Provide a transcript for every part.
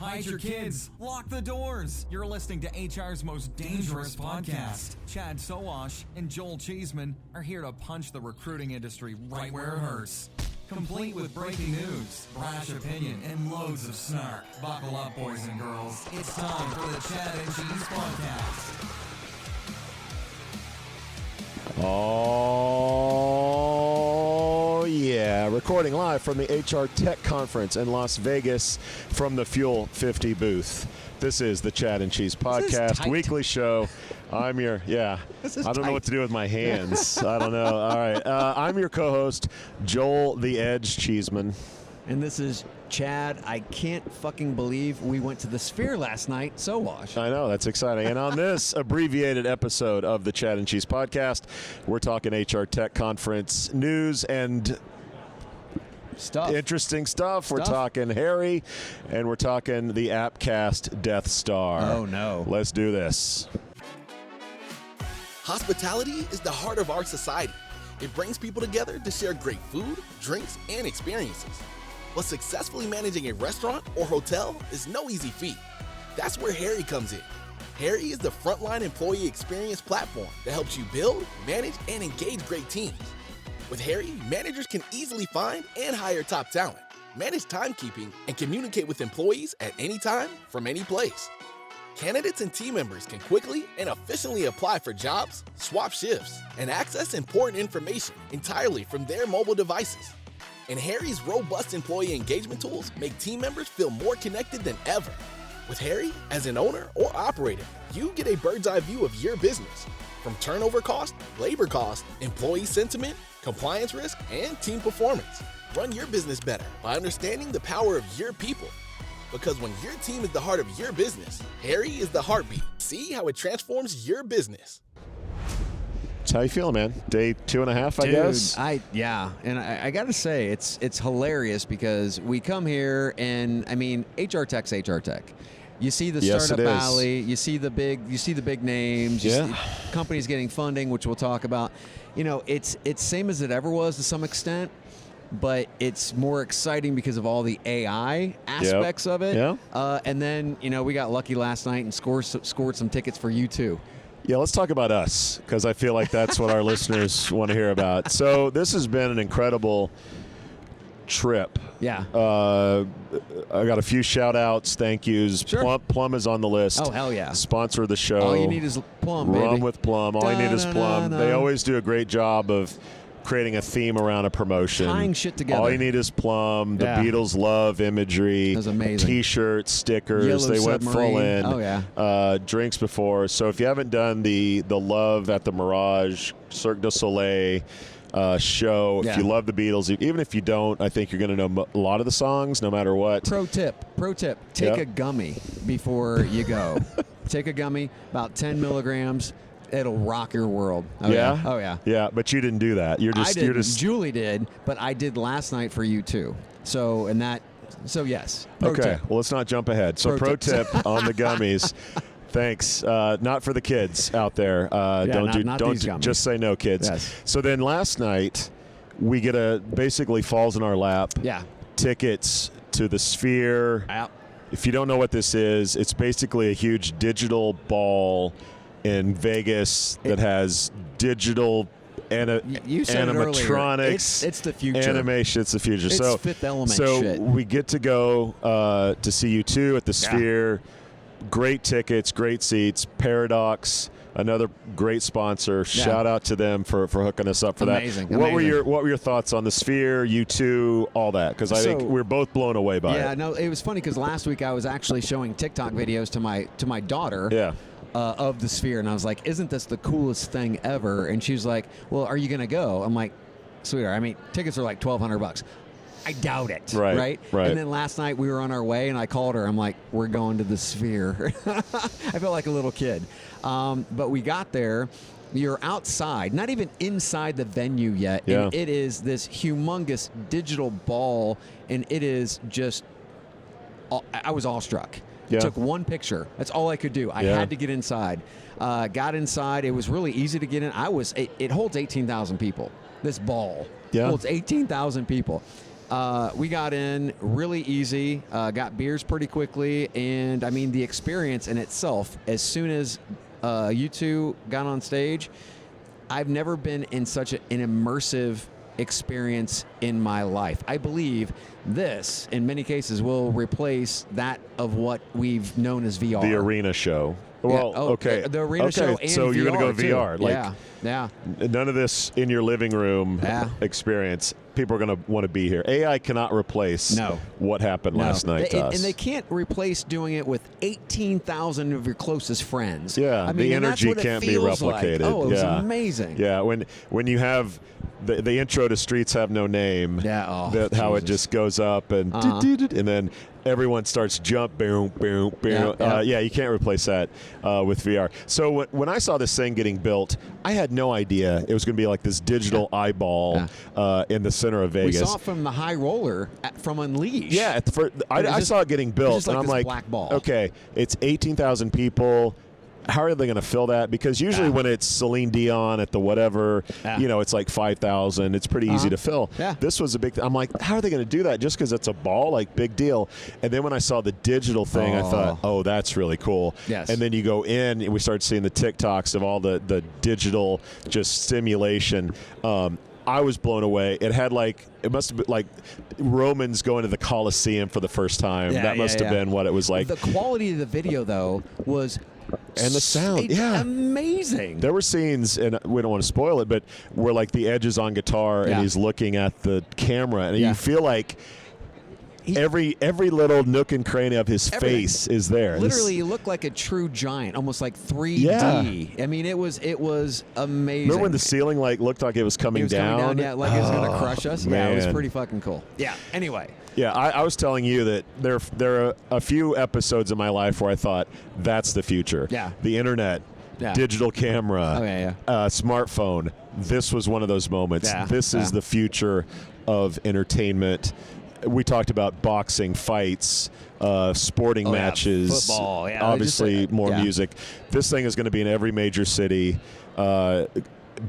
Hide your kids. Lock the doors. You're listening to HR's most dangerous podcast. Chad Sowash and Joel Cheeseman are here to punch the recruiting industry right where it hurts. Complete with breaking news, brash opinion, and loads of snark. Buckle up, boys and girls. It's time for the Chad and Cheese Podcast. Oh, yeah. Recording live from the HR Tech Conference in Las Vegas from the Fuel 50 booth. This is the Chad and Cheese Podcast, weekly show. I'm your, I don't know what to do with my hands. I don't know. All right. I'm your co-host, Joel the Edge Cheeseman. And this is Chad. I can't fucking believe we went to the Sphere last night. So wash. I know, that's exciting. And on this abbreviated episode of the Chad and Cheese Podcast, we're talking HR Tech Conference news and interesting stuff. We're talking Harri, and we're talking the Appcast Death Star. Oh, no. Let's do this. Hospitality is the heart of our society. It brings people together to share great food, drinks, and experiences. But successfully managing a restaurant or hotel is no easy feat. That's where Harri comes in. Harri is the frontline employee experience platform that helps you build, manage, and engage great teams. With Harri, managers can easily find and hire top talent, manage timekeeping, and communicate with employees at any time from any place. Candidates and team members can quickly and efficiently apply for jobs, swap shifts, and access important information entirely from their mobile devices. And Harri's robust employee engagement tools make team members feel more connected than ever. With Harri, as an owner or operator, you get a bird's eye view of your business, from turnover cost, labor cost, employee sentiment, compliance risk, and team performance. Run your business better by understanding the power of your people. Because when your team is the heart of your business, Harri is the heartbeat. See how it transforms your business. So how you feeling, man? Day 2.5, I guess? And I got to say, it's hilarious because we come here and, I mean, HR Tech's HR Tech. You see the startup alley, you see the big names, you see companies getting funding, which we'll talk about. You know, it's same as it ever was to some extent, but it's more exciting because of all the AI aspects of it. Yeah. And then, you know, we got lucky last night and scored some tickets for you too. Yeah, let's talk about us, because I feel like that's what our listeners want to hear about. So this has been an incredible trip. Yeah. I got a few shout-outs, thank yous. Sure. Plum is on the list. Oh, hell yeah. Sponsor of the show. All you need is Plum, baby. Rum with Plum. All you need is Plum. They always do a great job of creating a theme around a promotion. Tying shit together. All you need is Plum. The Beatles love imagery. That was amazing. T-shirts, stickers. Yellow they Submarine. went full in. Oh, yeah. Drinks before. So if you haven't done the Love at the Mirage, Cirque du Soleil show, if you love the Beatles, even if you don't, I think you're going to know a lot of the songs no matter what. Pro tip, take a gummy before you go. Take a gummy, about 10 milligrams. It'll rock your world. Oh, yeah? Oh, yeah. Yeah, but you didn't do that. I didn't. Julie did, but I did last night for you, too. So yes. Pro tip. Well, let's not jump ahead. So pro tip on the gummies. Thanks. Not for the kids out there. Don't just say no, kids. Yes. So then last night, we get basically falls in our lap. Yeah. Tickets to the Sphere. If you don't know what this is, it's basically a huge digital ball in Vegas that has digital you said animatronics. It's the future. Animation, it's the future. It's Fifth Element shit. We get to go to see you two at the Sphere. Great tickets, great seats. Paradox, another great sponsor. Yeah. Shout out to them for hooking us up for that. What were your thoughts on the Sphere, you two, all that? Because I think we're both blown away by it. Yeah, no, it was funny because last week I was actually showing TikTok videos to my daughter. Yeah. Of the Sphere, and I was like, isn't this the coolest thing ever? And she was like, well, are you gonna go? I'm like, sweetheart, I mean, tickets are like $1,200. I doubt it. Right. And then last night we were on our way and I called her. I'm like, we're going to the Sphere. I felt like a little kid. But we got there. You're outside, not even inside the venue yet. Yeah. And it is this humongous digital ball, and it is just, I was awestruck. Yeah. Took one picture. That's all I could do. I had to get inside. Got inside. It was really easy to get in. It holds 18,000 people. This ball holds 18,000 people. We got in really easy, got beers pretty quickly, and I mean the experience in itself. As soon as you two got on stage, I've never been in such an immersive experience in my life. I believe this, in many cases, will replace that of what we've known as VR. The arena show. Well, okay. The arena show and so you're going to go VR. Too. Like, yeah. None of this in your living room experience. People are going to want to be here. AI cannot replace what happened last night to us. And they can't replace doing it with 18,000 of your closest friends. Yeah, I mean, the energy can't be replicated. Like. Oh, it was amazing. Yeah, when you have the intro to Streets Have No Name, how it just goes up and then everyone starts jump, boom, boom, boom. You can't replace that with VR. So when I saw this thing getting built, I had no idea it was going to be like this digital eyeball in the center of Vegas. We saw it from the high roller from Unleashed. Yeah, I saw it getting built, and I'm like, black ball. Okay, it's 18,000 people. How are they going to fill that? Because usually when it's Celine Dion at the whatever, it's like 5,000. It's pretty easy to fill. Yeah. This was a big I'm like, how are they going to do that? Just because it's a ball? Like, big deal. And then when I saw the digital thing, I thought, oh, that's really cool. Yes. And then you go in, and we start seeing the TikToks of all the digital just simulation. I was blown away. It had it must have been like Romans going to the Colosseum for the first time. That must have been what it was like. The quality of the video, though, was... And the sound, amazing. There were scenes, and we don't want to spoil it, but where like the Edge is on guitar and he's looking at the camera, and you feel like every little nook and cranny of his face is there. Literally, he looked like a true giant, almost like 3D. Yeah. I mean, it was amazing. Remember when the ceiling looked like it was coming down? Yeah, like it was going to crush us. Man. Yeah, it was pretty fucking cool. Yeah. Anyway. Yeah, I was telling you that there are a few episodes in my life where I thought that's the future. Yeah. The internet, digital camera, smartphone. This was one of those moments. Yeah. This is the future of entertainment. We talked about boxing, fights, sporting matches, football, obviously more music. This thing is going to be in every major city.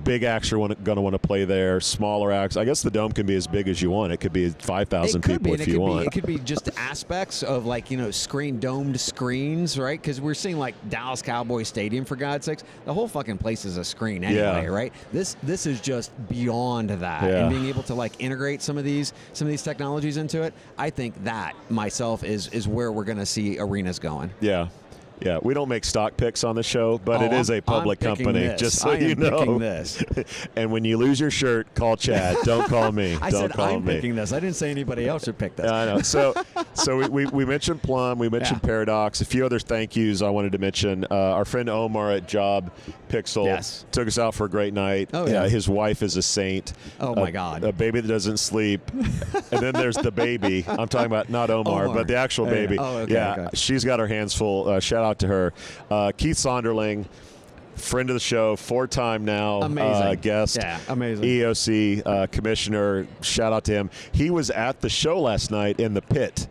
Big acts are going to want to play there. Smaller acts. I guess the Dome can be as big as you want. It could be 5,000 people if you want. It could be just aspects of domed screens, right? Because we're seeing like Dallas Cowboys Stadium, for God's sakes. The whole fucking place is a screen anyway, right? This is just beyond that. Yeah. And being able to integrate some of these technologies into it, I think that myself is where we're going to see arenas going. Yeah. Yeah, we don't make stock picks on the show, but it is a public company, just so you know. Picking this. And when you lose your shirt, call Chad. Don't call me. I'm picking this. I didn't say anybody else should pick this. I know. So we mentioned Plum. We mentioned Paradox. A few other thank yous I wanted to mention. Our friend Omar at Job Pixel took us out for a great night. Oh, yeah. His wife is a saint. Oh, my God. A baby that doesn't sleep. And then there's the baby. I'm talking about not Omar. But the actual baby. Oh, okay. Okay. She's got her hands full. Shout out to her. Keith Sonderling, friend of the show, 4-time now guest. Yeah, amazing. EOC commissioner. Shout out to him. He was at the show last night in the pit.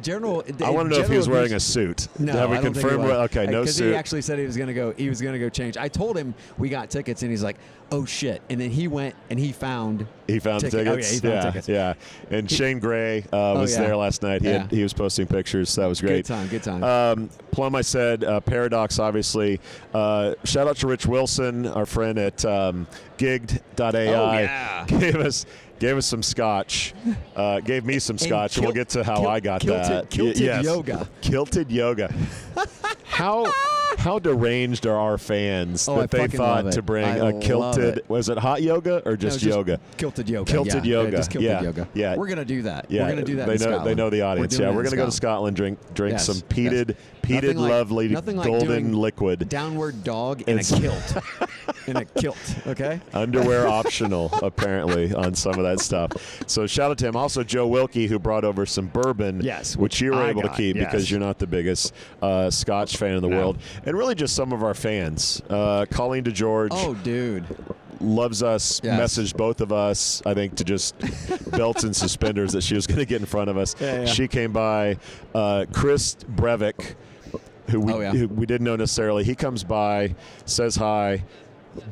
General. I want to know if he was wearing a suit. No, have we I don't confirmed? think he was. Okay, no suit. Because he actually said he was going to go. He was going to go change. I told him we got tickets, and he's like, "Oh shit!" And then he went and he found. He found the tickets. Oh, yeah, he found tickets. Yeah. And Shane Gray was there last night. He was posting pictures. So that was great. Good time. Plum, I said, Paradox, obviously. Shout out to Rich Wilson, our friend at gigged.ai. Gave us some scotch. Gave me some scotch, and we'll get to how I got that. Kilted yoga. Kilted yoga. How deranged are our fans that they thought to bring a kilted? Was it hot yoga or just yoga? Kilted yoga. Kilted yoga. Just kilted yoga. Yeah. We're gonna do that. Yeah. We're gonna do that. They know the audience. We're gonna go to Scotland, drink some peated, lovely golden liquid. Downward dog in a kilt. In a kilt. Okay. Underwear optional, apparently, on some of that stuff. So shout out to him. Also, Joe Wilkie, who brought over some bourbon, which you were able to keep because you're not the biggest Scotch fan in the world. And really just some of our fans. Colleen DeGeorge. Oh, dude. Loves us, messaged both of us, I think, to just belts and suspenders that she was going to get in front of us. She came by. Chris Breivik, who we didn't know necessarily, he comes by, says hi.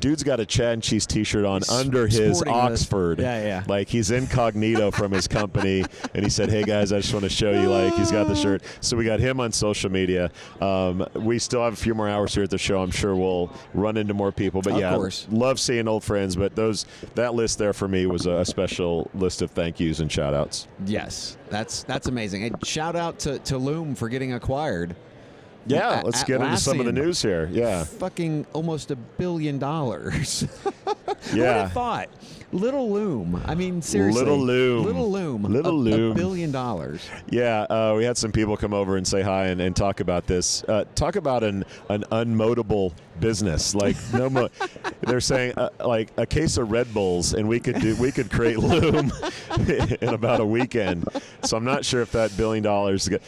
Dude's got a Chad and Cheese T-shirt on under his Oxford. Yeah. Like he's incognito from his company, and he said, "Hey guys, I just want to show you." Like he's got the shirt. So we got him on social media. We still have a few more hours here at the show. I'm sure we'll run into more people. But of course. love seeing old friends. But that list there for me was a special list of thank yous and shout outs. Yes, that's amazing. And shout out to Loom for getting acquired. Yeah, let's get into some of the news here. Yeah. Fucking almost $1 billion. Yeah. Who would have thought? Little Loom. I mean, seriously. Little Loom. $1 billion. Yeah, we had some people come over and say hi and talk about this. Talk about an unmodable business. Like they're saying like a case of Red Bulls, and we could create Loom in about a weekend. So I'm not sure if that $1 billion.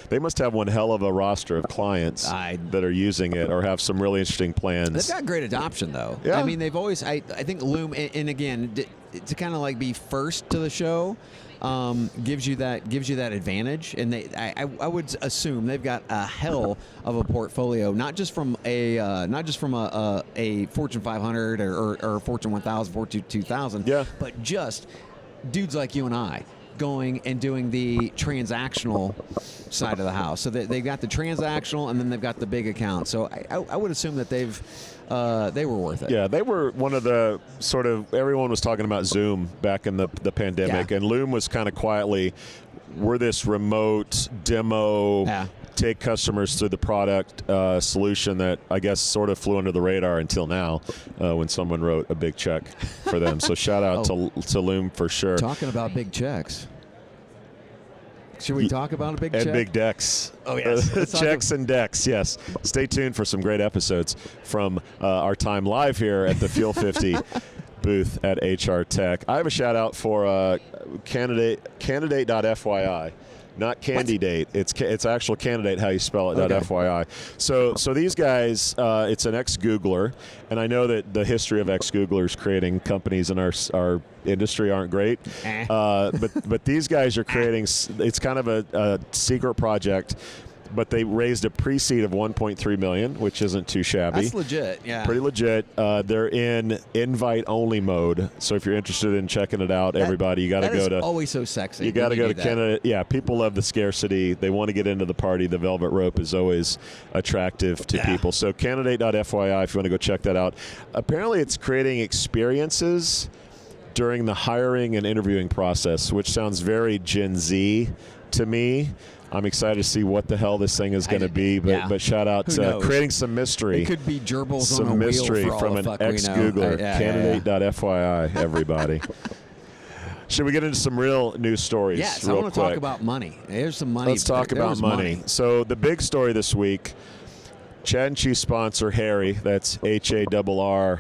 They must have one hell of a roster of clients that are using it or have some really interesting plans. They've got great adoption, though. Yeah. I mean, they've always. I think Loom, and again, to kind of like be first to the show. Gives you that advantage, and I would assume they've got a hell of a portfolio, not just from a Fortune 500 or Fortune 1000, Fortune 2000, but just dudes like you and I going and doing the transactional side of the house. So they've got the transactional, and then they've got the big account. So I would assume that they were worth it. Yeah, they were one of the sort of, everyone was talking about Zoom back in the pandemic, and Loom was kind of quietly, we're this remote demo, take customers through the product solution that I guess sort of flew under the radar until now when someone wrote a big check for them. So shout out to Loom for sure. Talking about big checks. Should we talk about a big check? And big decks. Oh, yes. Checks and decks, yes. Stay tuned for some great episodes from our time live here at the Fuel 50 booth at HR Tech. I have a shout out for candidate.fyi. Not candidate. It's actual candidate, how you spell it, .fyi. So these guys, it's an ex-Googler, and I know that the history of ex-Googlers creating companies in our industry aren't great. But these guys are creating, it's kind of a secret project, but they raised a pre-seed of $1.3 million, which isn't too shabby. That's legit, yeah. Pretty legit. They're in invite-only mode, so if you're interested in checking it out, everybody, you got to go to. Always so sexy. You got to go to Canada. Yeah, people love the scarcity. They want to get into the party. The velvet rope is always attractive to people. So candidate.fyi, if you want to go check that out. Apparently, it's creating experiences during the hiring and interviewing process, which sounds very Gen Z to me. I'm excited to see what the hell this thing is going to be, but shout out to creating some mystery. It could be gerbils some on a mystery wheel for from all an the fuck ex-Googler. we know. Candidate.fyi, everybody. Should we get into some real news stories? Yes, real I want to quick? talk about money. There's some money. Let's talk about money. So the big story this week, Chad and Cheese sponsor Harri, that's Harri,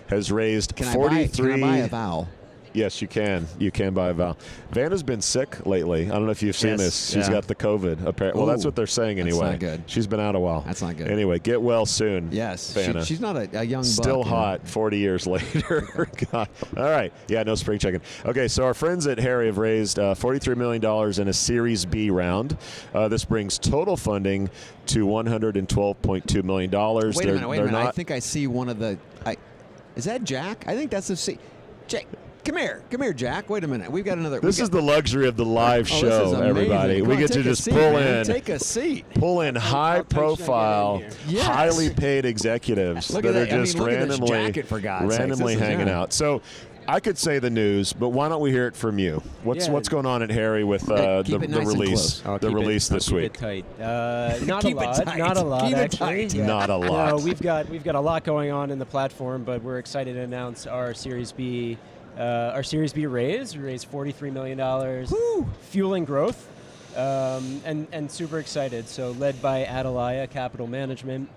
has raised 43. Can I buy a vowel? Yes, you can. You can buy a vowel. Vanna's been sick lately. I don't know if you've seen this. She's got the COVID. Apparently, well, that's what they're saying anyway. That's not good. She's been out a while. That's not good. Anyway, get well soon. Yes, Vanna. she's not a young Still buck, hot 40 years later. God. All right. Yeah, no spring chicken. Okay, so our friends at Harri have raised $43 million in a Series B round. This brings total funding to $112.2 million. Wait a minute. I think I see one of the. Is that Jack? I think that's the C. Jack. Come here, Jack. Wait a minute. We've got another. This is the luxury of the live show, everybody. We get to just take a seat. Pull in high-profile, highly paid executives that are just randomly hanging out. So I could say the news, but why don't we hear it from you? What's going on at Harri with the release? The release this week. Keep it tight. Not a lot. Actually. Yeah. Not a lot. No, we've got a lot going on in the platform, but we're excited to announce our Series B. Our Series B raise. We raised $43 million, fueling growth, and super excited. So led by Atalaya Capital Management,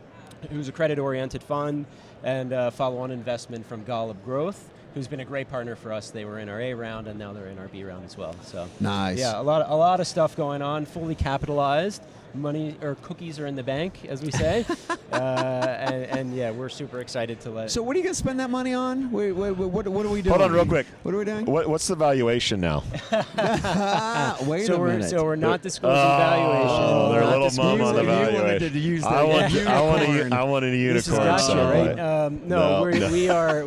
who's a credit-oriented fund, and follow-on investment from Golub Growth, who's been a great partner for us. They were in our A round, and now they're in our B round as well. So nice. Yeah, a lot of stuff going on, fully capitalized. Money or cookies are in the bank, as we say, and yeah, we're super excited to let. So what are you going to spend that money on? What are we doing? Hold on, real quick. What are we doing? What's the valuation now? Wait a minute. So we're not disclosing valuation. They're a little mum on the value. I want a unicorn. This has got you, satellite. right? No. We are.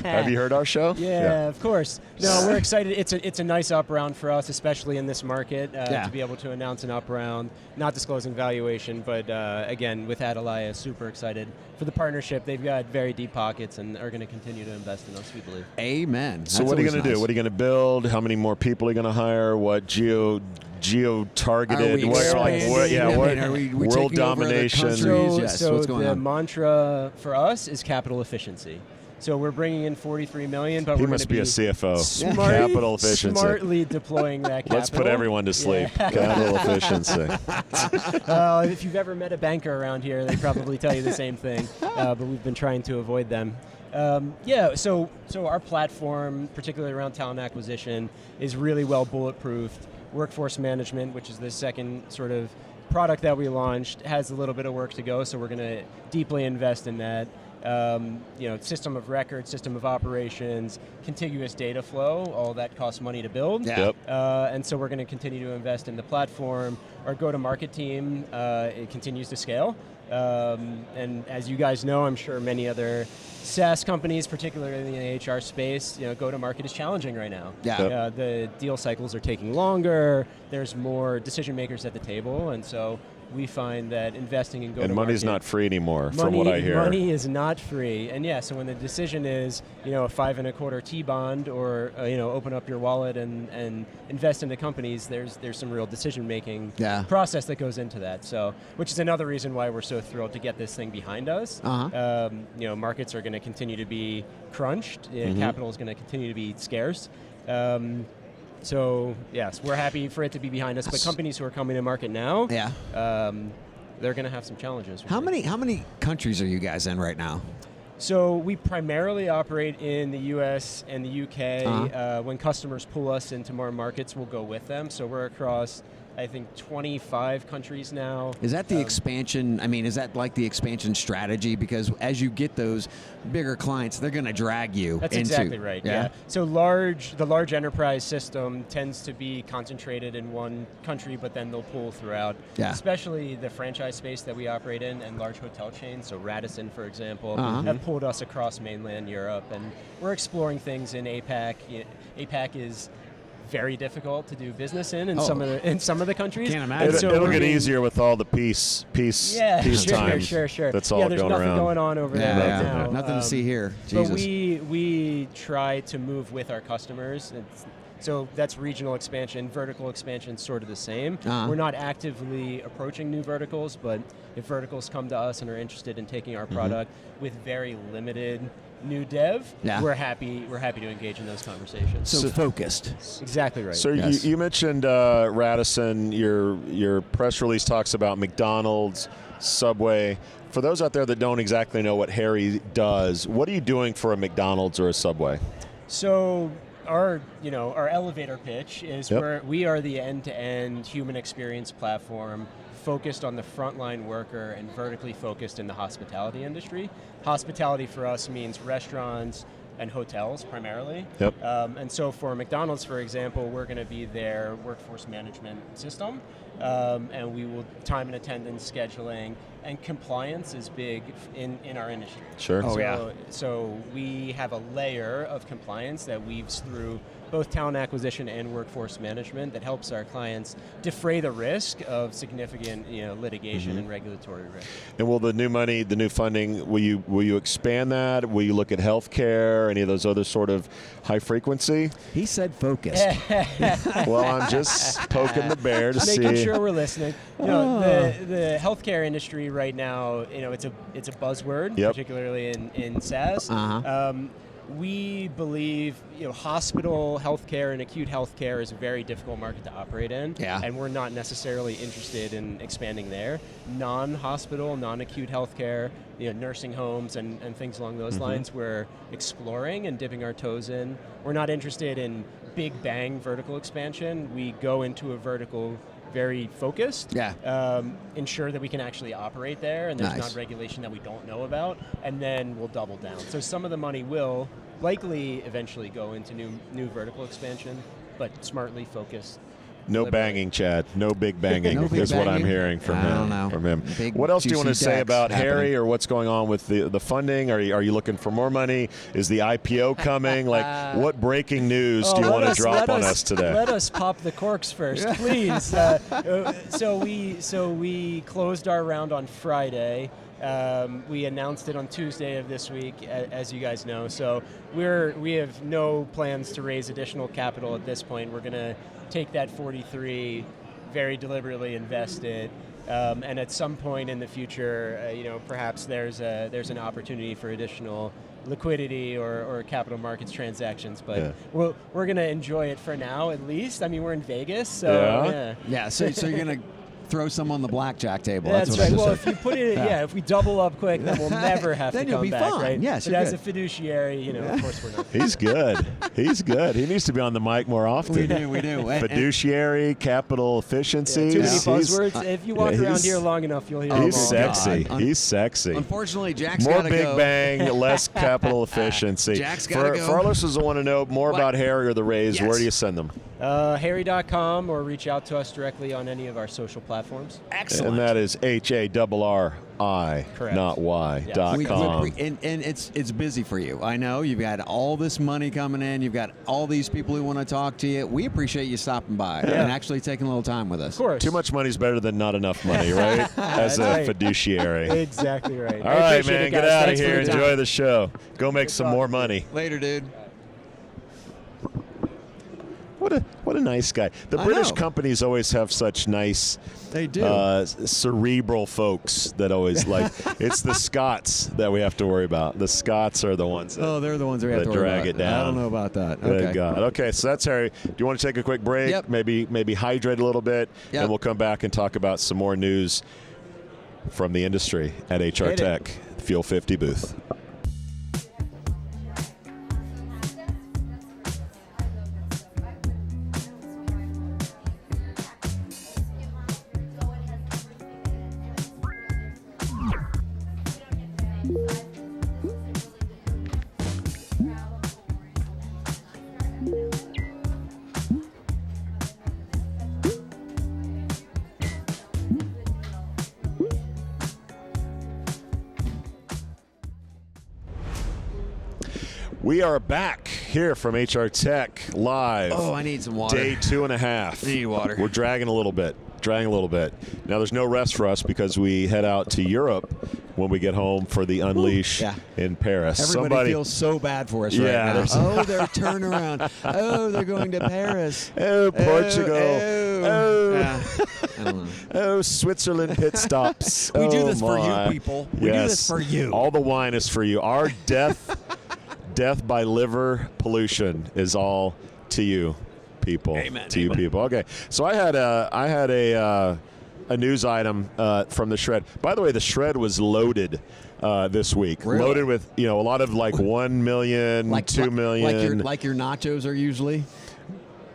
Have you heard our show? Yeah, of course. No, we're excited. It's a nice up round for us, especially in this market, to be able to announce an up round. Not disclosing valuation, but again, with Atalaya, super excited for the partnership. They've got very deep pockets and are going to continue to invest in us, we believe. Amen. So what are you going to do? What are you going to build? How many more people are you going to hire? What geo-targeted? Are we world taking over other domination? countries? Yes. So What's going the on? mantra for us is capital efficiency. So we're bringing in $43 million, but He we're going must to be a CFO. Capital efficiency. Smartly deploying that capital. Let's put everyone to sleep. Capital efficiency. If you've ever met a banker around here, they probably tell you the same thing, but we've been trying to avoid them. So our platform, particularly around talent acquisition, is really well bulletproofed. Workforce management, which is the second sort of product that we launched, has a little bit of work to go, so we're going to deeply invest in that. System of record, system of operations, contiguous data flow, all that costs money to build. Yeah. Yep. And so we're going to continue to invest in the platform. Our go-to-market team, it continues to scale. And as you guys know, I'm sure many other SaaS companies, particularly in the HR space, go-to-market is challenging right now. Yeah. The deal cycles are taking longer. There's more decision makers at the table, and so we find that investing in go-to-market... And money's not free anymore, from what I hear. Money is not free. And so when the decision is, a 5.25 T-bond or, open up your wallet and invest into companies, there's some real decision-making process that goes into that. So, which is another reason why we're so thrilled to get this thing behind us. Markets are going to continue to be crunched. Capital is going to continue to be scarce. So, yes, we're happy for it to be behind us. But companies who are coming to market now, they're going to have some challenges. How many countries are you guys in right now? So we primarily operate in the U.S. and the U.K. When customers pull us into more markets, we'll go with them. So we're across, I think, 25 countries now. Is that the expansion? I mean, is that like the expansion strategy? Because as you get those bigger clients, they're going to drag you. That's exactly right. Yeah. So the large enterprise system tends to be concentrated in one country, but then they'll pull throughout. Yeah. Especially the franchise space that we operate in, and large hotel chains. So Radisson, for example, have pulled us across mainland Europe, and we're exploring things in APAC. APAC is very difficult to do business in some of the countries. Can't imagine. It'll get easier with all the peace time. Sure. That's all there's going nothing around. going on over there right now. Nothing to see here. Jesus. But we try to move with our customers. So that's regional expansion. Vertical expansion, sort of the same. We're not actively approaching new verticals, but if verticals come to us and are interested in taking our product with very limited new dev, we're happy to engage in those conversations. So focused. Exactly right. So you mentioned Radisson. Your press release talks about McDonald's, Subway. For those out there that don't exactly know what Harri does, what are you doing for a McDonald's or a Subway? So our elevator pitch is we are the end-to-end human experience platform focused on the frontline worker and vertically focused in the hospitality industry. Hospitality for us means restaurants and hotels primarily. Yep. And so for McDonald's, for example, we're going to be their workforce management system. And we will time and attendance scheduling, and compliance is big in our industry. Sure. So we have a layer of compliance that weaves through both talent acquisition and workforce management that helps our clients defray the risk of significant litigation and regulatory risk. And will the new money, the new funding, will you expand that? Will you look at healthcare, any of those other sort of high frequency? He said focused. Well, I'm just poking the bear to see. Making sure we're listening. The healthcare industry right now, it's a buzzword, particularly in SaaS. We believe hospital healthcare and acute healthcare is a very difficult market to operate in, and we're not necessarily interested in expanding there. Non-hospital, non-acute healthcare, nursing homes and things along those lines, we're exploring and dipping our toes in. We're not interested in big bang vertical expansion. We go into a vertical very focused, ensure that we can actually operate there and there's not regulation that we don't know about, and then we'll double down. So some of the money will likely eventually go into new vertical expansion, but smartly focused No banging, Chad. No big banging No big is what I'm banging? hearing from I him. don't know. From him. Big, What else do you want to juicy say decks about happening. Harri, or what's going on with the funding? Are you looking for more money? Is the IPO coming? Like, what breaking news do you want to drop on us today? Let us pop the corks first, please. So we closed our round on Friday. We announced it on Tuesday of this week, as you guys know. So we have no plans to raise additional capital at this point. We're going to take that 43, very deliberately invest it, and at some point in the future, perhaps there's an opportunity for additional liquidity or capital markets transactions. But we're going to enjoy it for now, at least. I mean, we're in Vegas, so Yeah, so you're going to throw some on the blackjack table. That's what right. I'm Well, saying. if you put it, if we double up quick, then we'll never have Then to you'll come be back, fine. right? Yes, but you're as good. a fiduciary, of course we're not. He's good. He's good. He needs to be on the mic more often. We do. Fiduciary, capital efficiency. Too many He's- buzzwords. If you walk yeah, around he's- here long enough, you'll hear them He's all. sexy. God. He's sexy. Unfortunately, Jack's More got to big go. bang, less capital efficiency. Jack's gotta go. For our listeners who want to know more What? about Harri or the Rays, Yes. where do you send them? Harri.com, or reach out to us directly on any of our social platforms. Excellent. And that is HARRI, Correct. not Y, Yes. dot We- com. and it's busy for you. I know you've got all this money coming in. You've got all these people who want to talk to you. We appreciate you stopping by and actually taking a little time with us. Of course. Too much money is better than not enough money, right? As a right. fiduciary. Exactly right. All I right, appreciate man. it, Get guys. out of Thanks for here. the time. Enjoy the show. Go make some more money. Later, dude. What a nice guy. The I British know. companies always have such nice, They do. cerebral folks that always like. It's the Scots that we have to worry about. The Scots are the ones. That, They're the ones we have that to worry drag about. it down. I don't know about that. Good Okay. God. Okay, so that's Harri. Do you want to take a quick break? Yep. Maybe hydrate a little bit, Yep. and we'll come back and talk about some more news from the industry at HR Hit it. Tech Fuel 50 booth. We are back here from HR Tech live. Oh, I need some water. Day 2.5. I need water. We're dragging a little bit. Now, there's no rest for us because we head out to Europe when we get home for the Unleash Yeah. in Paris. Everybody feels so bad for us Yeah, right there's- now. Oh, their turnaround. Oh, they're going to Paris. Oh, Portugal. Oh, Yeah. I don't know. oh, Switzerland pit stops. We do Oh, this for you, my. people. We do Yes. this for you. All the wine is for you. Our death by liver pollution is all to you, people. Amen. To you, people. Okay, so I had a news item from the shred. By the way, the shred was loaded this week. Really? Loaded with a lot of like 1 million, 2 million. Like your nachos are usually.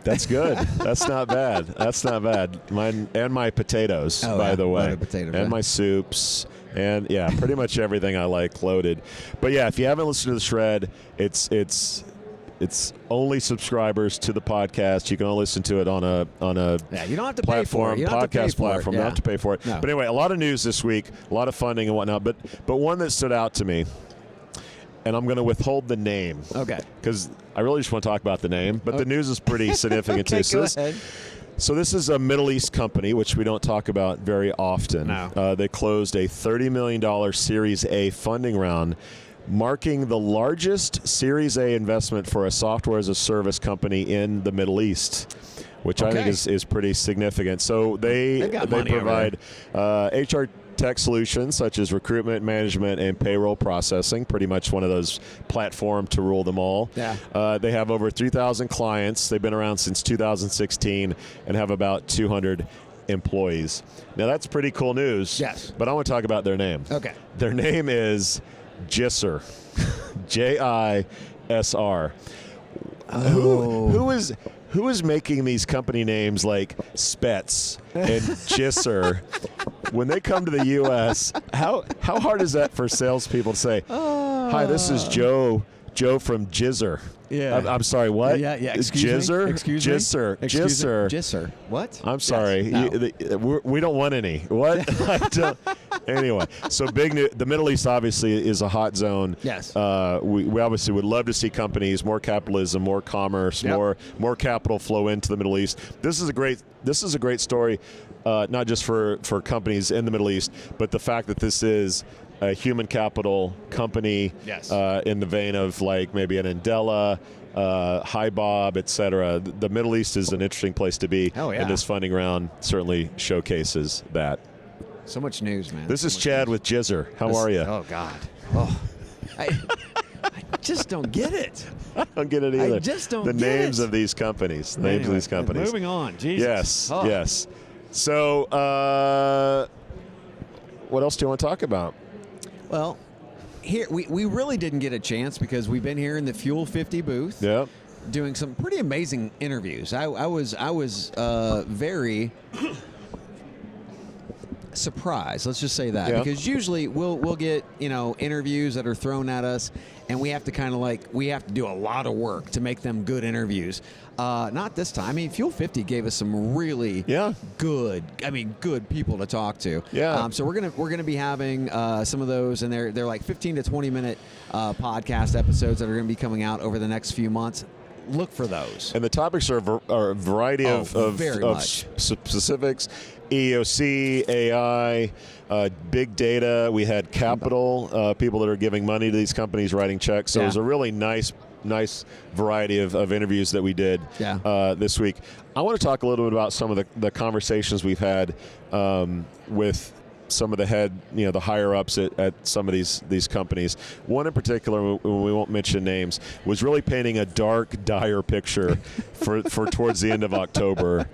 That's good. That's not bad. That's not bad. Mine and my potatoes, Oh, by yeah. the way, Loaded potatoes, and yeah. my soups, and pretty much everything I like loaded. But yeah, if you haven't listened to the shred, it's only subscribers to the podcast. You can only listen to it on a Yeah, you don't have to pay for platform, it. You don't have to pay podcast for it, platform. You yeah. don't have to pay for it. No. But anyway, a lot of news this week, a lot of funding and whatnot. But one that stood out to me, and I'm going to withhold the name. Okay. Because I really just want to talk about the name, but the news is pretty significant Okay, too. go ahead. So this is a Middle East company, which we don't talk about very often. No. They closed a $30 million Series A funding round, marking the largest Series A investment for a software as a service company in the Middle East, which I think is pretty significant. So they got money over provide HR tech solutions such as recruitment, management, and payroll processing, pretty much one of those platform to rule them all. Yeah. They have over 3,000 clients. They've been around since 2016 and have about 200 employees. Now, that's pretty cool news. Yes. But I want to talk about their name. Okay. Their name is Jisr. Jisr. Who is making these company names like Spets and Jisr? When they come to the U.S., how hard is that for salespeople to say, "Hi, this is Joe Joe from Jisr. Yeah. I'm sorry, what? Yeah. Excuse me? Jisr? Excuse me? Jisr. Excuse me? Jisr. Jisr. What? I'm sorry. Yes. No. We don't want any. What? I don't- anyway, so big news. The Middle East obviously is a hot zone. Yes. We obviously would love to see companies, more capitalism, more commerce, Yep. more capital flow into the Middle East. This is a great story, not just for companies in the Middle East, but the fact that this is a human capital company. Yes. In the vein of like maybe an Andela, Hi Bob, et cetera. The Middle East is an interesting place to be. Oh, yeah. And this funding round certainly showcases that. So much news, man. This So is much Chad news. with Jisr. How are you? Oh, God. Oh. I just don't get it. I don't get it either. I just don't the get names it. of these companies. The names of Anyway, these companies. Moving on. Jesus. Yes. Oh. Yes. So, what else do you want to talk about? Well, here we really didn't get a chance because we've been here in the Fuel 50 booth. Yep. Doing some pretty amazing interviews. I was very surprised. Let's just say that Yeah. because usually we'll get interviews that are thrown at us, and we have to do a lot of work to make them good interviews. Not this time. I mean, Fuel 50 gave us some really good people to talk to. Yeah. So we're gonna be having some of those, and they're like 15 to 20 minute podcast episodes that are gonna be coming out over the next few months. Look for those. And the topics are a variety of very much. specifics. EOC, AI, big data. We had capital, people that are giving money to these companies, writing checks. So it was a really nice variety of interviews that we did this week. I want to talk a little bit about some of the conversations we've had with some of the higher ups at some of these companies. One in particular, we won't mention names, was really painting a dark, dire picture for towards the end of October.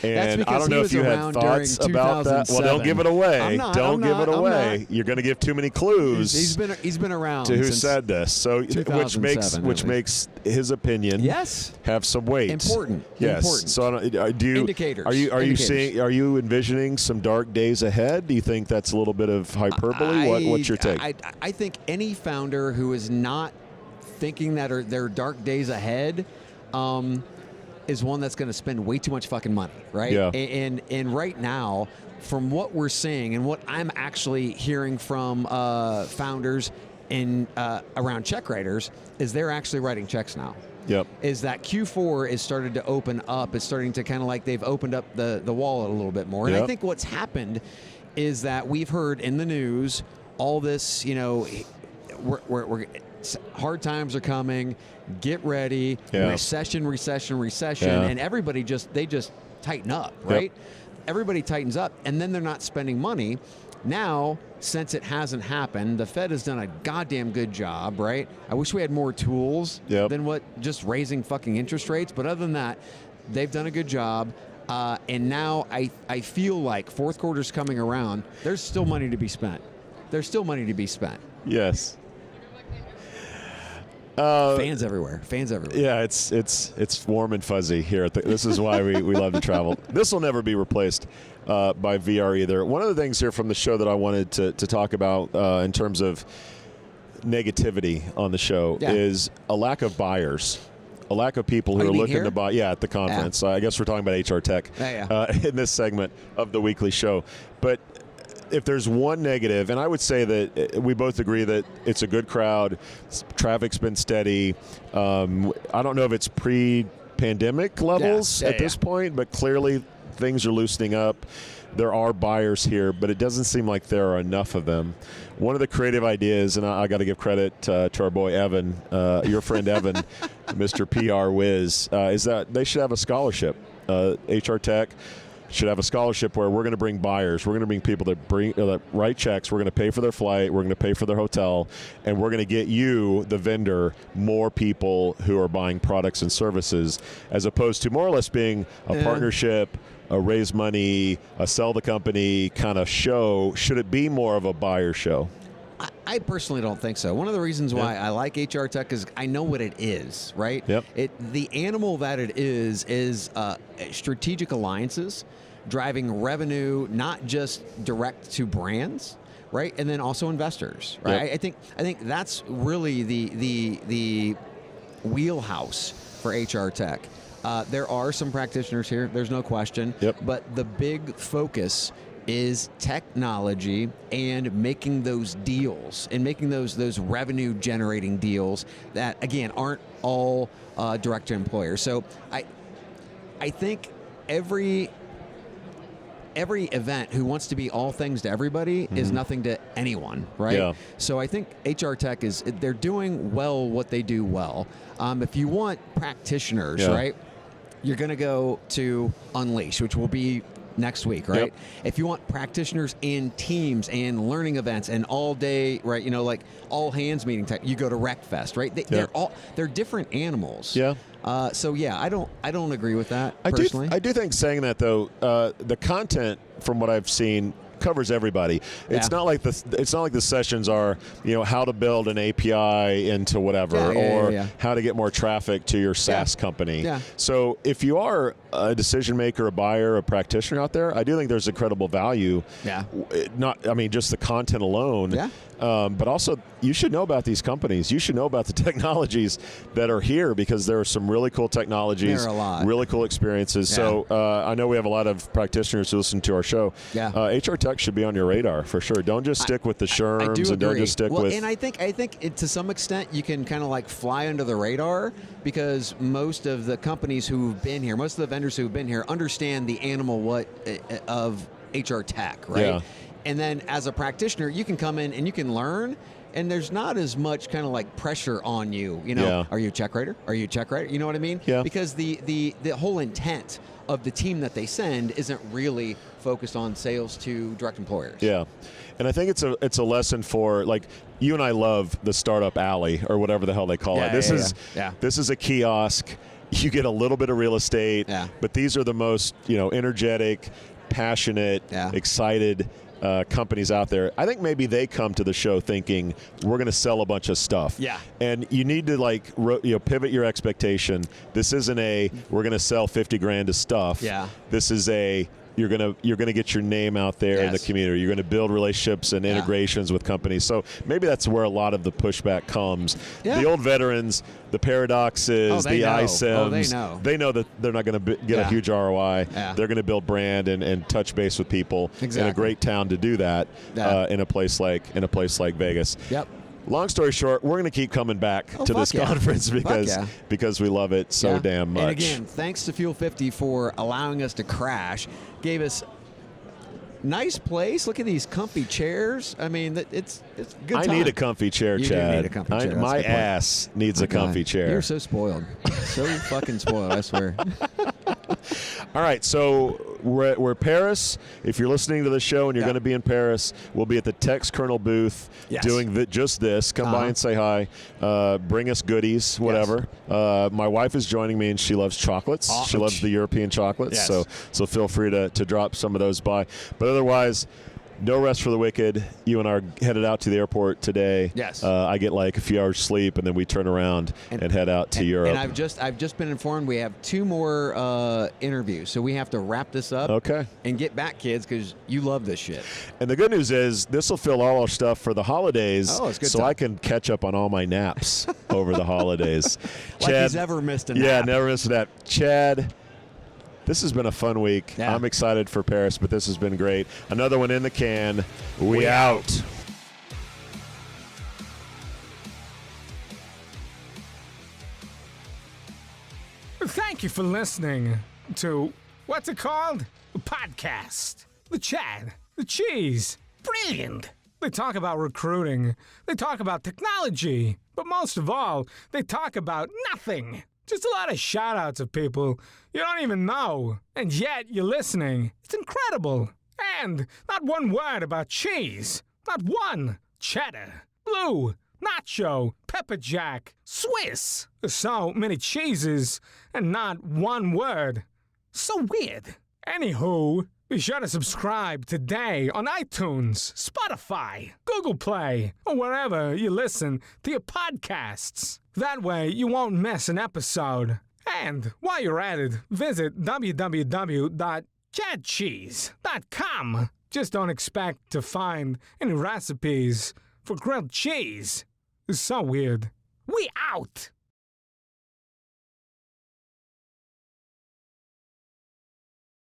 And I don't know if you had thoughts about that. Well, don't give it away. Don't give it away. You're going to give too many clues. He's been around to who since said this. So which makes his opinion have some weight. Important. Yes. Important. So do you indicators? Are you envisioning some dark days ahead? Do you think that's a little bit of hyperbole? What's your take? I think any founder who is not thinking that there are dark days ahead is one that's going to spend way too much fucking money, right? Yeah. And right now, from what we're seeing and what I'm actually hearing from founders in around check writers, is they're actually writing checks now. Yep. Is that Q4 is started to open up. It's starting to kind of like they've opened up the wallet a little bit more. And I think what's happened is that we've heard in the news all this, we're hard times are coming, get ready, recession, and everybody just tighten up, right? Everybody tightens up, and then they're not spending money. Now, since it hasn't happened, the Fed has done a goddamn good job, right? I wish we had more tools than what just raising fucking interest rates, but other than that, they've done a good job. And now I feel like fourth quarter's coming around. There's still money to be spent. Yes. Fans everywhere. Yeah, it's warm and fuzzy here. This is why we love to travel. This will never be replaced by VR either. One of the things here from the show that I wanted to talk about in terms of negativity on the show is a lack of buyers. A lack of people who are looking to buy. Yeah, at the conference. I guess we're talking about HR Tech in this segment of the weekly show. But if there's one negative, and I would say that we both agree that it's a good crowd, traffic's been steady. I don't know if it's pre-pandemic levels at this point, but clearly things are loosening up. There are buyers here, but it doesn't seem like there are enough of them. One of the creative ideas, and I got to give credit to our boy Evan, your friend Evan, Mr. PR Whiz, is that they should have a scholarship. HR Tech should have a scholarship where we're going to bring buyers. We're going to bring people that write checks. We're going to pay for their flight. We're going to pay for their hotel. And we're going to get you, the vendor, more people who are buying products and services, as opposed to more or less being a partnership, a raise money, a sell the company kind of show. Should it be more of a buyer show? I personally don't think so. One of the reasons why I like HR Tech is I know what it is, right? Yep. The animal that it is strategic alliances, driving revenue, not just direct to brands, right? And then also investors, right? Yep. I think that's really the wheelhouse for HR tech. There are some practitioners here, there's no question. Yep. But the big focus is technology and making those deals and making those revenue generating deals that, again, aren't all direct to employers. So I think every event who wants to be all things to everybody is nothing to anyone, right? Yeah. So I think HR tech they're doing well what they do well. If you want practitioners, right, you're going to go to Unleash, which will be next week, right? Yep. If you want practitioners and teams and learning events and all day, right, like all hands meeting type, you go to RecFest, right? They're different animals. Yeah. So yeah, I don't agree with that I personally. do think saying that though, the content from what I've seen covers everybody. It's not like the sessions are, how to build an API into whatever, how to get more traffic to your SaaS company. Yeah. So if you are a decision maker, a buyer, a practitioner out there, I do think there's incredible value. Yeah. Just the content alone. Yeah. But also, you should know about these companies. You should know about the technologies that are here because there are some really cool technologies, there are a lot. really cool experiences. Yeah. So I know we have a lot of practitioners who listen to our show. Yeah. HR tech should be on your radar for sure. Don't just stick with the SHRMs and don't just stick with. And I think to some extent you can kind of like fly under the radar because most of the companies who've been here, most of the vendors who've been here, understand the animal of HR tech, right? Yeah. And then as a practitioner, you can come in and you can learn, and there's not as much kind of like pressure on you. Are you a check writer? Are you a check writer? You know what I mean? Yeah. Because the whole intent of the team that they send isn't really focused on sales to direct employers. Yeah. And I think it's a lesson for, like, you and I love the Startup Alley or whatever the hell they call it. This is a kiosk. You get a little bit of real estate, but these are the most, energetic, passionate, excited companies out there. I think maybe they come to the show thinking we're going to sell a bunch of stuff. Yeah. And you need to pivot your expectation. This isn't we're going to sell 50 grand of stuff. Yeah. This is you're gonna get your name out there in the community. You're gonna build relationships and integrations with companies. So maybe that's where a lot of the pushback comes. Yeah. The old veterans, the Paradoxes, the iSIMs, they know that they're not gonna get a huge ROI. Yeah. They're gonna build brand and touch base with people in a great town to do that. In a place like Vegas. Yep. Long story short, we're going to keep coming back to this conference because we love it so damn much. And again, thanks to Fuel 50 for allowing us to crash. Gave us nice place. Look at these comfy chairs. I mean, it's good time. I need a comfy chair, you Chad. Do need a comfy chair. My ass needs a comfy chair. You're so spoiled. So fucking spoiled, I swear. All right, so we're Paris. If you're listening to the show and you're going to be in Paris, we'll be at the Tex Kernel booth doing just this. Come by and say hi. Bring us goodies, whatever. Yes. My wife is joining me, and she loves chocolates. She loves the European chocolates, so feel free to drop some of those by. But otherwise, no rest for the wicked. You and I are headed out to the airport today. Yes. I get like a few hours sleep, and then we turn around and head out to Europe. And I've just been informed we have 2 more interviews, so we have to wrap this up. Okay. And get back, kids, because you love this shit. And the good news is this will fill all our stuff for the holidays, it's good so time. I can catch up on all my naps over the holidays. Like he's ever missed a nap. Yeah, never missed a nap. Chad, this has been a fun week. Yeah. I'm excited for Paris, but this has been great. Another one in the can. We out. Thank you for listening to, what's it called? A podcast. The Chad. The Cheese. Brilliant. They talk about recruiting. They talk about technology. But most of all, they talk about nothing. Just a lot of shout-outs of people you don't even know. And yet you're listening. It's incredible. And not one word about cheese. Not one. Cheddar. Blue. Nacho. Pepper Jack. Swiss. So many cheeses and not one word. So weird. Anywho, be sure to subscribe today on iTunes, Spotify, Google Play, or wherever you listen to your podcasts. That way you won't miss an episode. And while you're at it, visit www.chadcheese.com. Just don't expect to find any recipes for grilled cheese. It's so weird. We out!